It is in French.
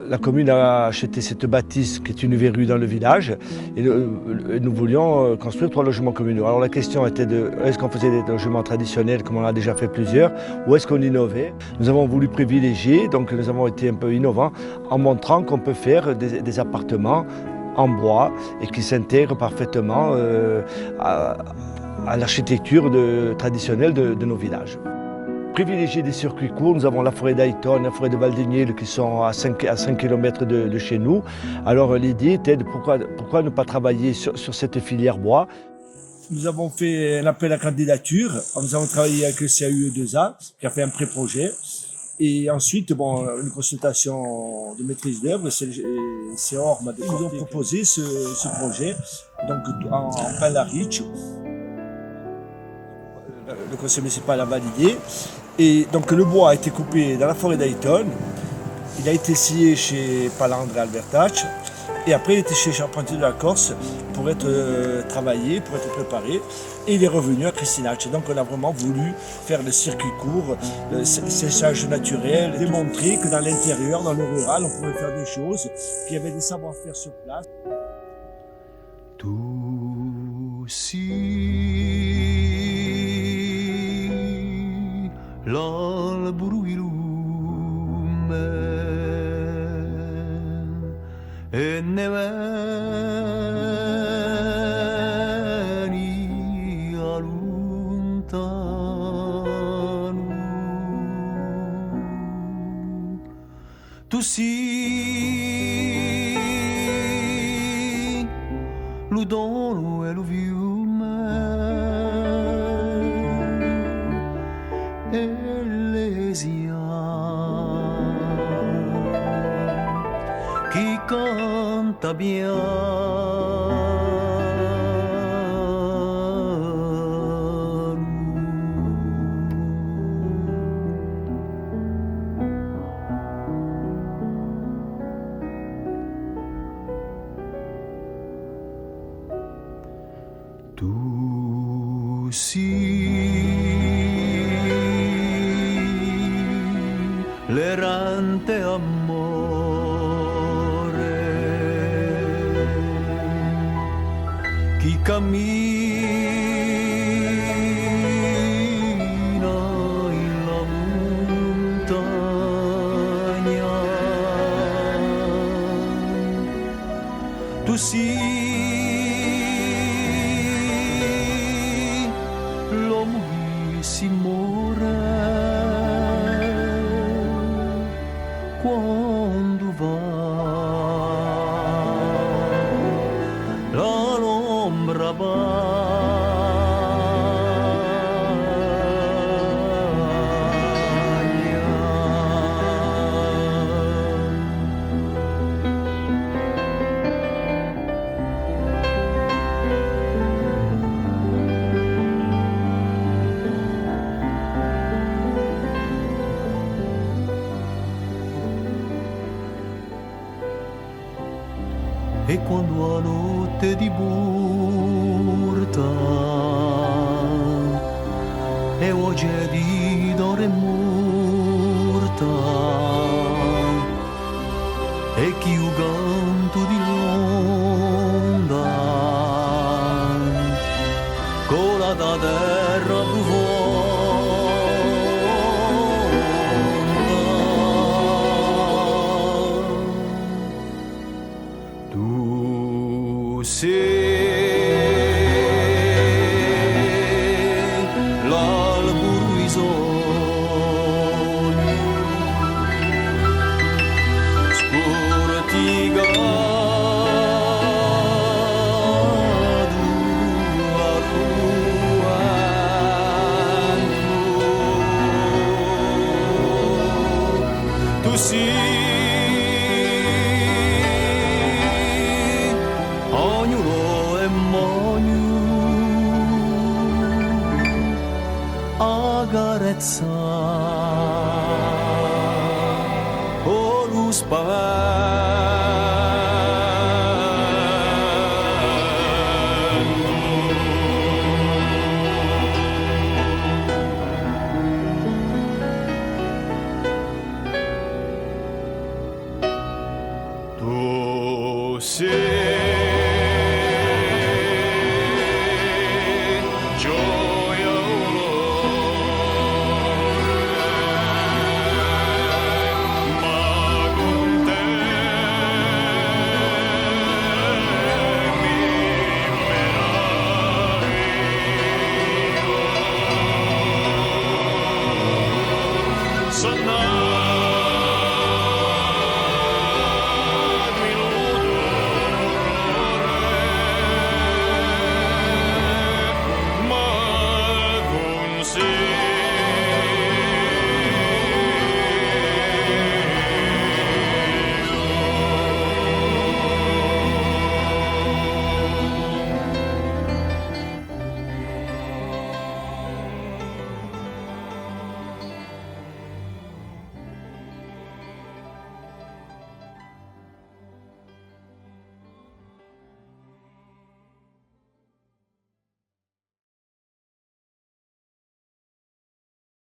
La commune a acheté cette bâtisse qui est une verrue dans le village et nous voulions construire 3 logements communaux. Alors la question était est-ce qu'on faisait des logements traditionnels comme on a déjà fait plusieurs ou est-ce qu'on innovait? Nous avons voulu privilégier, donc nous avons été un peu innovants en montrant qu'on peut faire des appartements en bois et qui s'intègrent parfaitement à l'architecture traditionnelle de nos villages. Privilégier des circuits courts, nous avons la forêt d'Ayton, la forêt de Valdignel qui sont à 5 km de chez nous. Alors l'idée était de pourquoi ne pas travailler sur cette filière bois. Nous avons fait un appel à candidature, nous avons travaillé avec le CAUE2A qui a fait un pré-projet. Et ensuite, une consultation de maîtrise d'œuvre, c'est Orme. Ils nous ont proposé ce projet donc, en plein la Riche. Le conseil municipal a validé. Et donc le bois a été coupé dans la forêt d'Ayton. Il a été scié chez Palandre et Albertach. Et après, il était chez Charpentier de la Corse pour être travaillé, pour être préparé. Et il est revenu à Christinach. Donc on a vraiment voulu faire le circuit court, le séchage naturel, démontrer que dans l'intérieur, dans le rural, on pouvait faire des choses, qu'il y avait des savoir-faire sur place. Tu l'albero illume e ne veni a lontano. Tu sei lo dono e lo fiume Elesia chi canta Tu sei l'errante amore chi cammina in la montagna. Tu sei l'uomo che si muore quando va l'ombra e quando a notte di burta e oggi è di d'ore morta e chi u canto di l'onda cola da terra Tu sei l'albero i sogni, scortigado a tu Tu sei ognuno è mogno a carezza o lo spavento